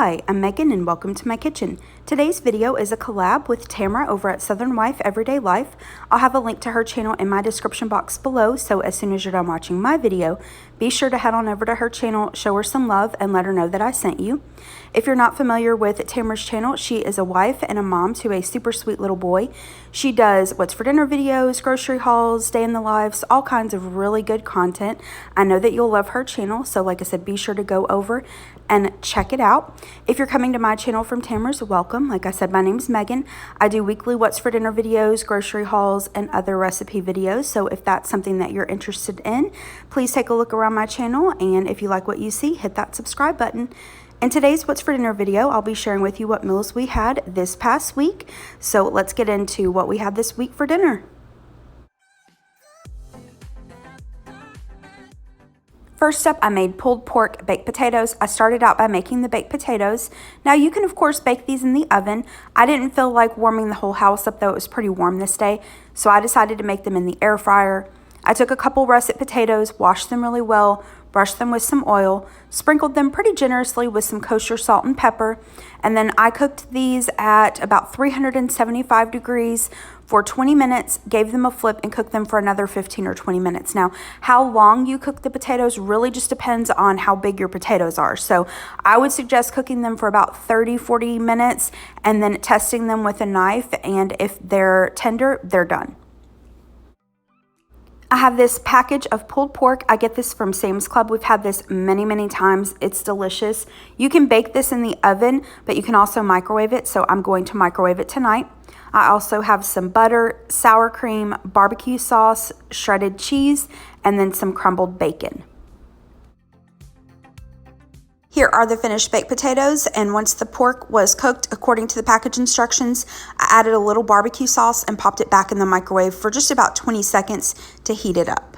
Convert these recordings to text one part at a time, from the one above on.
Hi, I'm Megan and welcome to my kitchen. Today's video is a collab with Tamara over at Southern Wife Everyday Life. I'll have a link to her channel in my description box below, so as soon as you're done watching my video, be sure to head on over to her channel, show her some love, and let her know that I sent you. If you're not familiar with Tamara's channel, she is a wife and a mom to a super sweet little boy. She does what's for dinner videos, grocery hauls, day in the lives, all kinds of really good content. I know that you'll love her channel, so like I said, be sure to go over and check it out. If you're coming to my channel from Tamara's, welcome. Like I said, my name's Megan. I do weekly what's for dinner videos, grocery hauls, and other recipe videos. So if that's something that you're interested in, please take a look around my channel. And if you like what you see, hit that subscribe button. In today's What's for Dinner video, I'll be sharing with you what meals we had this past week. So let's get into what we had this week for dinner. First up, I made pulled pork baked potatoes. I started out by making the baked potatoes. Now you can of course bake these in the oven. I didn't feel like warming the whole house up though. It was pretty warm this day. So I decided to make them in the air fryer. I took a couple russet potatoes, washed them really well, brushed them with some oil, sprinkled them pretty generously with some kosher salt and pepper, and then I cooked these at about 375 degrees for 20 minutes, gave them a flip, and cooked them for another 15 or 20 minutes. Now, how long you cook the potatoes really just depends on how big your potatoes are. So I would suggest cooking them for about 30-40 minutes and then testing them with a knife, and if they're tender, they're done. I have this package of pulled pork. I get this from Sam's Club. We've had this many times. It's delicious. You can bake this in the oven, but you can also microwave it, so I'm going to microwave it tonight. I also have some butter, sour cream, barbecue sauce, shredded cheese, and then some crumbled bacon. Here are the finished baked potatoes, and once the pork was cooked according to the package instructions, I added a little barbecue sauce and popped it back in the microwave for just about 20 seconds to heat it up.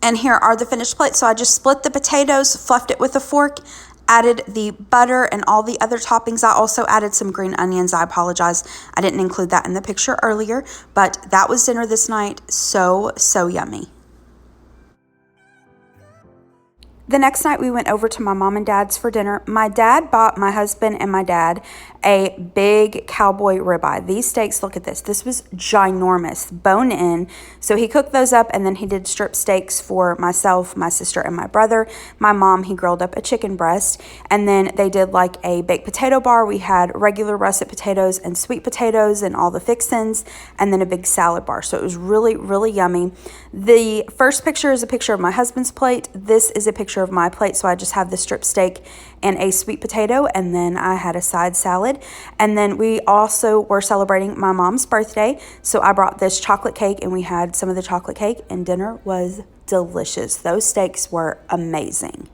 And here are the finished plates. So I just split the potatoes, fluffed it with a fork, added the butter and all the other toppings. I also added some green onions. I apologize, I didn't include that in the picture earlier, but that was dinner this night. So yummy. The next night we went over to my mom and dad's for dinner. My dad bought my husband and my dad a big cowboy ribeye. These steaks, look at this. This was ginormous, bone in. So he cooked those up, and then he did strip steaks for myself, my sister, and my brother. My mom, he grilled up a chicken breast. And then they did like a baked potato bar. We had regular russet potatoes and sweet potatoes and all the fixins, and then a big salad bar. So it was really yummy. The first picture is a picture of my husband's plate. This is a picture of my plate. So I just have the strip steak and a sweet potato, and then I had a side salad. And then we also were celebrating my mom's birthday, so I brought this chocolate cake, and we had some of the chocolate cake, and dinner was delicious. Those steaks were amazing.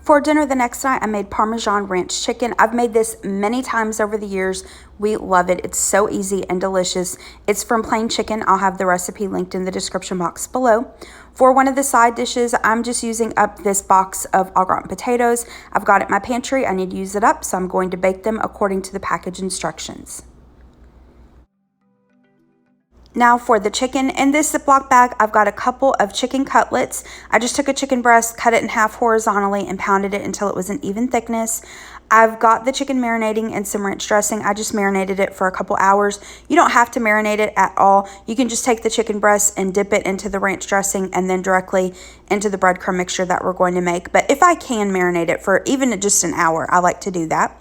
For dinner the next night, I made Parmesan ranch chicken. I've made this many times over the years. We love it. It's so easy and delicious. It's from Plain Chicken. I'll have the recipe linked in the description box below. For one of the side dishes, I'm just using up this box of au gratin potatoes. I've got it in my pantry. I need to use it up, so I'm going to bake them according to the package instructions. Now for the chicken, in this Ziploc bag, I've got a couple of chicken cutlets. I just took a chicken breast, cut it in half horizontally, and pounded it until it was an even thickness. I've got the chicken marinating in some ranch dressing. I just marinated it for a couple hours. You don't have to marinate it at all. You can just take the chicken breast and dip it into the ranch dressing and then directly into the breadcrumb mixture that we're going to make. But if I can marinate it for even just an hour, I like to do that.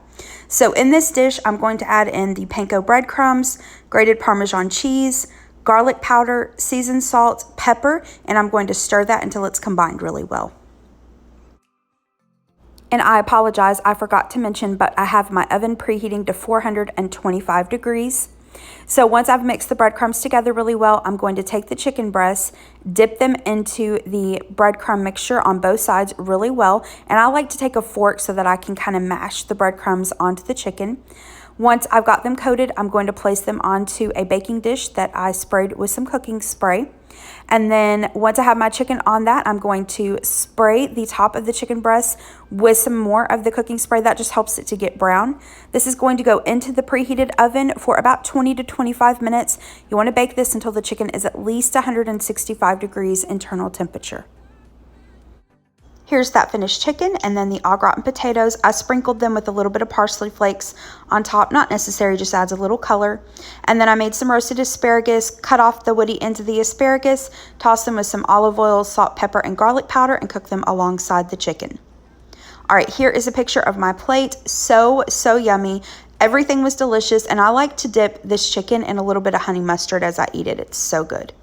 So in this dish, I'm going to add in the panko breadcrumbs, grated Parmesan cheese, garlic powder, seasoned salt, pepper, and I'm going to stir that until it's combined really well. And I apologize, I forgot to mention, but I have my oven preheating to 425 degrees. So once I've mixed the breadcrumbs together really well, I'm going to take the chicken breasts, dip them into the breadcrumb mixture on both sides really well. And I like to take a fork so that I can kind of mash the breadcrumbs onto the chicken. Once I've got them coated, I'm going to place them onto a baking dish that I sprayed with some cooking spray. And then once I have my chicken on that, I'm going to spray the top of the chicken breast with some more of the cooking spray. That just helps it to get brown. This is going to go into the preheated oven for about 20 to 25 minutes. You want to bake this until the chicken is at least 165 degrees internal temperature. Here's that finished chicken, and then the au gratin potatoes. I sprinkled them with a little bit of parsley flakes on top. Not necessary, just adds a little color. And then I made some roasted asparagus, cut off the woody ends of the asparagus, tossed them with some olive oil, salt, pepper, and garlic powder, and cooked them alongside the chicken. All right, here is a picture of my plate. So yummy. Everything was delicious, and I like to dip this chicken in a little bit of honey mustard as I eat it. It's so good.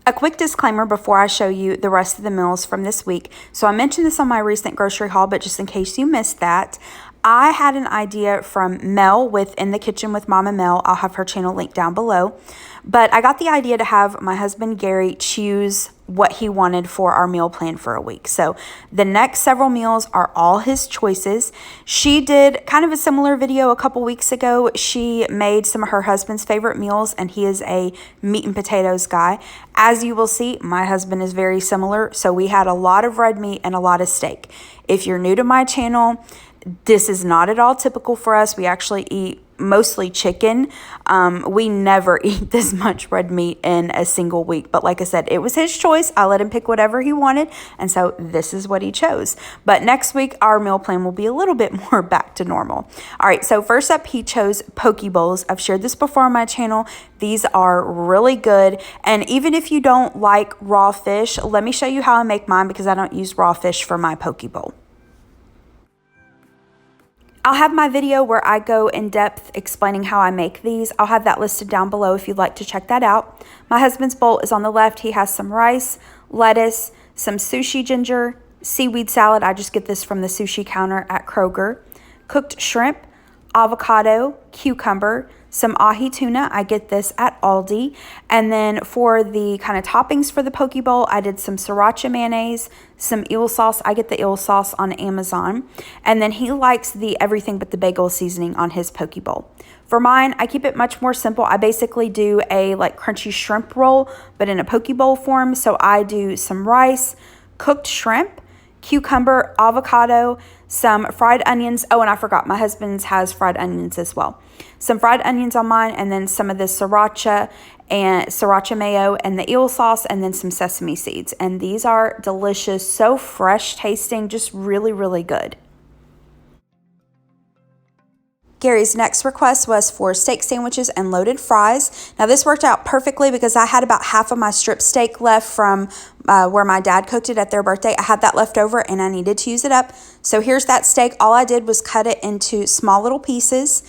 A quick disclaimer before I show you the rest of the meals from this week. So I mentioned this on my recent grocery haul, but just in case you missed that, I had an idea from Mel with In the Kitchen with Mama Mel. I'll have her channel linked down below. But I got the idea to have my husband Gary choose what he wanted for our meal plan for a week. So the next several meals are all his choices. She did kind of a similar video a couple weeks ago. She made some of her husband's favorite meals, and he is a meat and potatoes guy. As you will see, my husband is very similar. So we had a lot of red meat and a lot of steak. If you're new to my channel, this is not at all typical for us. We actually eat mostly chicken. We never eat this much red meat in a single week. But like I said, it was his choice. I let him pick whatever he wanted. And so this is what he chose. But next week, our meal plan will be a little bit more back to normal. All right, so first up, he chose poke bowls. I've shared this before on my channel. These are really good. And even if you don't like raw fish, let me show you how I make mine because I don't use raw fish for my poke bowl. I'll have my video where I go in depth explaining how I make these. I'll have that listed down below if you'd like to check that out. My husband's bowl is on the left. He has some rice, lettuce, some sushi ginger, seaweed salad. I just get this from the sushi counter at Kroger. Cooked shrimp, avocado, cucumber, some ahi tuna. I get this at Aldi. And then for the kind of toppings for the poke bowl, I did some sriracha mayonnaise, some eel sauce. I get the eel sauce on Amazon. And then he likes the everything but the bagel seasoning on his poke bowl. For mine, I keep it much more simple. I basically do a like crunchy shrimp roll, but in a poke bowl form. So I do some rice, cooked shrimp, cucumber, avocado, some fried onions. Oh, and I forgot, my husband's has fried onions as well. Some fried onions on mine, and then some of the sriracha and sriracha mayo and the eel sauce, and then some sesame seeds. And these are delicious, so fresh tasting, just really, really good. Gary's next request was for steak sandwiches and loaded fries. Now this worked out perfectly because I had about half of my strip steak left from where my dad cooked it at their birthday. I had that left over and I needed to use it up. So here's that steak. All I did was cut it into small little pieces.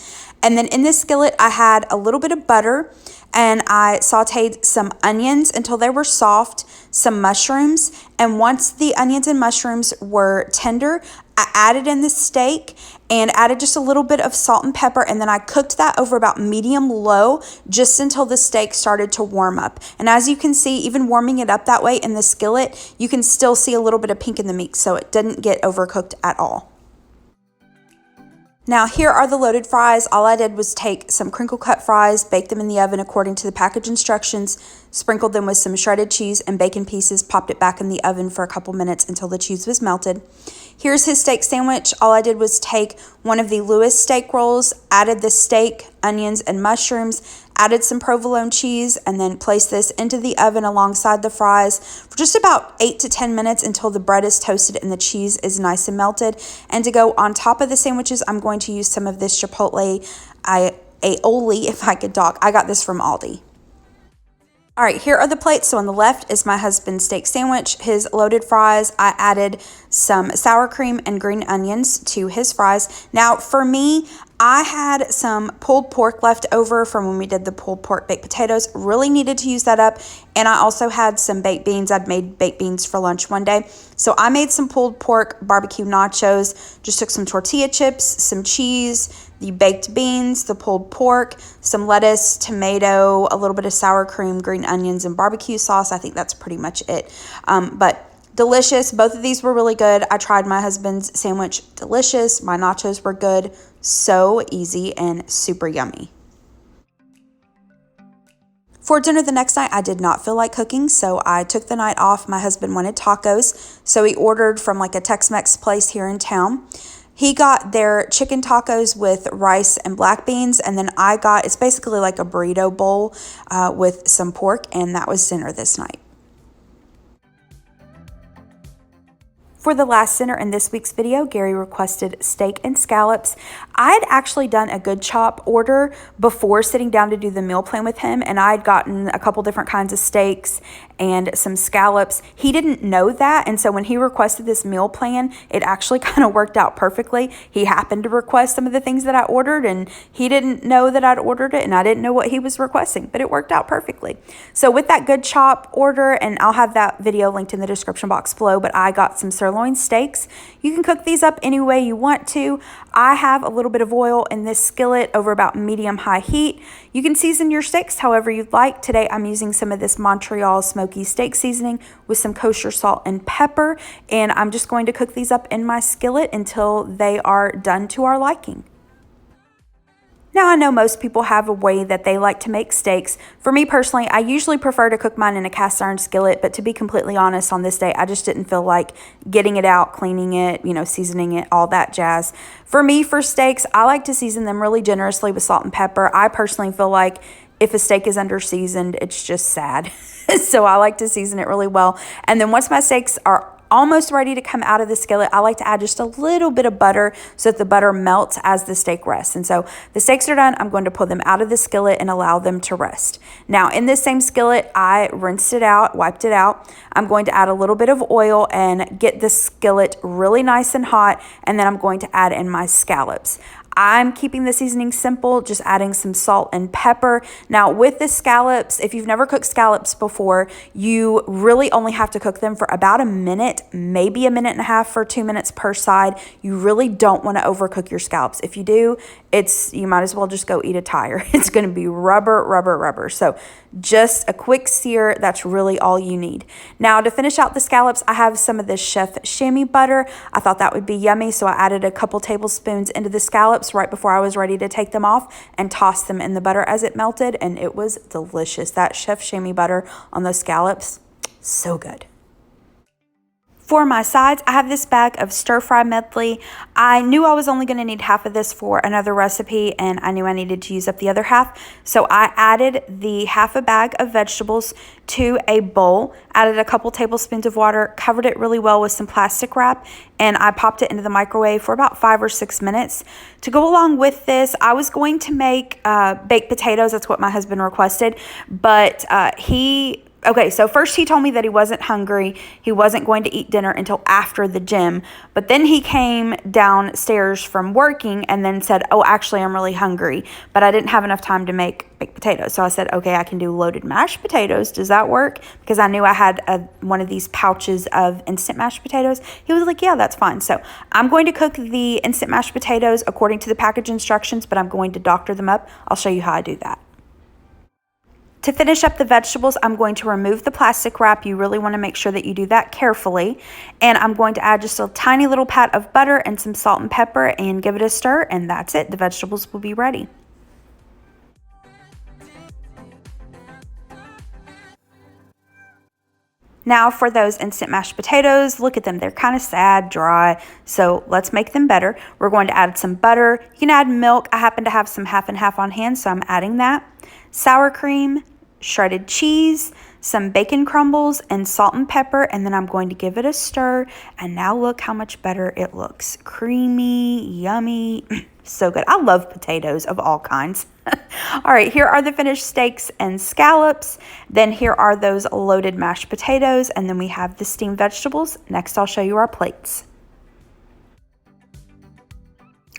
And then in this skillet, I had a little bit of butter and I sauteed some onions until they were soft, some mushrooms. And once the onions and mushrooms were tender, I added in the steak and added just a little bit of salt and pepper. And then I cooked that over about medium low just until the steak started to warm up. And as you can see, even warming it up that way in the skillet, you can still see a little bit of pink in the meat. So it didn't get overcooked at all. Now here are the loaded fries. All I did was take some crinkle cut fries, bake them in the oven according to the package instructions, sprinkled them with some shredded cheese and bacon pieces, popped it back in the oven for a couple minutes until the cheese was melted. Here's his steak sandwich. All I did was take one of the Lewis steak rolls, added the steak, onions, and mushrooms, added some provolone cheese, and then placed this into the oven alongside the fries for just about 8 to 10 minutes until the bread is toasted and the cheese is nice and melted. And to go on top of the sandwiches, I'm going to use some of this chipotle aioli, if I could talk. I got this from Aldi. All right, here are the plates. So on the left is my husband's steak sandwich, his loaded fries. I added some sour cream and green onions to his fries. Now for me, I had some pulled pork left over from when we did the pulled pork baked potatoes. Really needed to use that up. And I also had some baked beans. I'd made baked beans for lunch one day. So I made some pulled pork BBQ nachos. Just took some tortilla chips, some cheese, the baked beans, the pulled pork, some lettuce, tomato, a little bit of sour cream, green onions, and barbecue sauce. I think that's pretty much it. But delicious. Both of these were really good. I tried my husband's sandwich. Delicious. My nachos were good. So easy and super yummy. For dinner the next night, I did not feel like cooking, so I took the night off. My husband wanted tacos, so he ordered from like a Tex-Mex place here in town. He got their chicken tacos with rice and black beans, and then I got, it's basically like a burrito bowl with some pork, and that was dinner this night. For the last dinner in this week's video, Gary requested steak and scallops. I'd actually done a good chop order before sitting down to do the meal plan with him, and I'd gotten a couple different kinds of steaks and some scallops. He didn't know that, and so when he requested this meal plan, it actually kind of worked out perfectly. He happened to request some of the things that I ordered, and he didn't know that I'd ordered it, and I didn't know what he was requesting, but it worked out perfectly. So with that good chop order, and I'll have that video linked in the description box below, but I got some sirloin steaks. You can cook these up any way you want to. I have a little bit of oil in this skillet over about medium-high heat. You can season your steaks however you'd like. Today I'm using some of this Montreal smoky steak seasoning with some kosher salt and pepper, and I'm just going to cook these up in my skillet until they are done to our liking. Now, I know most people have a way that they like to make steaks. For me personally, I usually prefer to cook mine in a cast iron skillet, but to be completely honest, on this day, I just didn't feel like getting it out, cleaning it, seasoning it, all that jazz. For me, for steaks, I like to season them really generously with salt and pepper. I personally feel like if a steak is under seasoned, it's just sad. So I like to season it really well. And then once my steaks are almost ready to come out of the skillet, I like to add just a little bit of butter so that the butter melts as the steak rests. And so the steaks are done. I'm going to pull them out of the skillet and allow them to rest. Now in this same skillet, I rinsed it out, wiped it out. I'm going to add a little bit of oil and get the skillet really nice and hot. And then I'm going to add in my scallops. I'm keeping the seasoning simple, just adding some salt and pepper. Now with the scallops, if you've never cooked scallops before, you really only have to cook them for about a minute, maybe a minute and a half or 2 minutes per side. You really don't want to overcook your scallops. If you do, you might as well just go eat a tire. It's going to be rubber, rubber, rubber. So just a quick sear, that's really all you need. Now to finish out the scallops, I have some of this chef chamois butter. I thought that would be yummy, so I added a couple tablespoons into the scallops right before I was ready to take them off and toss them in the butter as it melted, and it was delicious. That chef chamois butter on those scallops, so good. For my sides, I have this bag of stir-fry medley. I knew I was only going to need half of this for another recipe, and I knew I needed to use up the other half. So I added the half a bag of vegetables to a bowl, added a couple tablespoons of water, covered it really well with some plastic wrap, and I popped it into the microwave for about 5 or 6 minutes. To go along with this, I was going to make baked potatoes. That's what my husband requested, but Okay, so first he told me that he wasn't hungry. He wasn't going to eat dinner until after the gym. But then he came downstairs from working and then said, oh, actually, I'm really hungry. But I didn't have enough time to make baked potatoes. So I said, okay, I can do loaded mashed potatoes. Does that work? Because I knew I had one of these pouches of instant mashed potatoes. He was like, yeah, that's fine. So I'm going to cook the instant mashed potatoes according to the package instructions, but I'm going to doctor them up. I'll show you how I do that. To finish up the vegetables, I'm going to remove the plastic wrap. You really want to make sure that you do that carefully. And I'm going to add just a tiny little pat of butter and some salt and pepper and give it a stir, and that's it. The vegetables will be ready. Now for those instant mashed potatoes, look at them. They're kind of sad, dry, so let's make them better. We're going to add some butter. You can add milk. I happen to have some half and half on hand, so I'm adding that. Sour cream, shredded cheese, some bacon crumbles, and salt and pepper, and then I'm going to give it a stir. And now look how much better it looks. Creamy, yummy, so good. I love potatoes of all kinds. All right, here are the finished steaks and scallops. Then here are those loaded mashed potatoes, and then we have the steamed vegetables. Next, I'll show you our plates.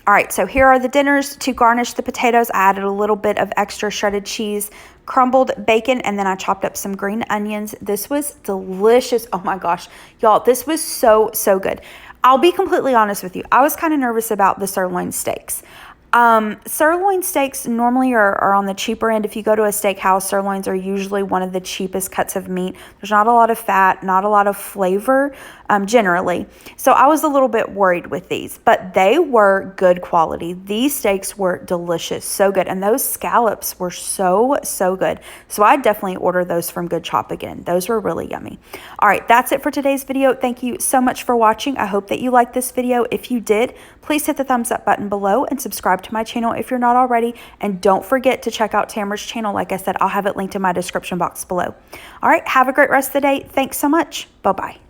All right, so here are the dinners. To garnish the potatoes, I added a little bit of extra shredded cheese, crumbled bacon, and then I chopped up some green onions. This was delicious. Oh my gosh, y'all, this was so, so good. I'll be completely honest with you. I was kind of nervous about the sirloin steaks. Sirloin steaks normally are on the cheaper end. If you go to a steakhouse, sirloins are usually one of the cheapest cuts of meat. There's not a lot of fat, not a lot of flavor, generally. So I was a little bit worried with these, but they were good quality. These steaks were delicious, so good. And those scallops were so, so good. So I definitely order those from Good Chop again. Those were really yummy. All right, that's it for today's video. Thank you so much for watching. I hope that you liked this video. If you did, please hit the thumbs up button below and subscribe to my channel if you're not already. And don't forget to check out Tamara's channel. Like I said, I'll have it linked in my description box below. All right, have a great rest of the day. Thanks so much. Bye-bye.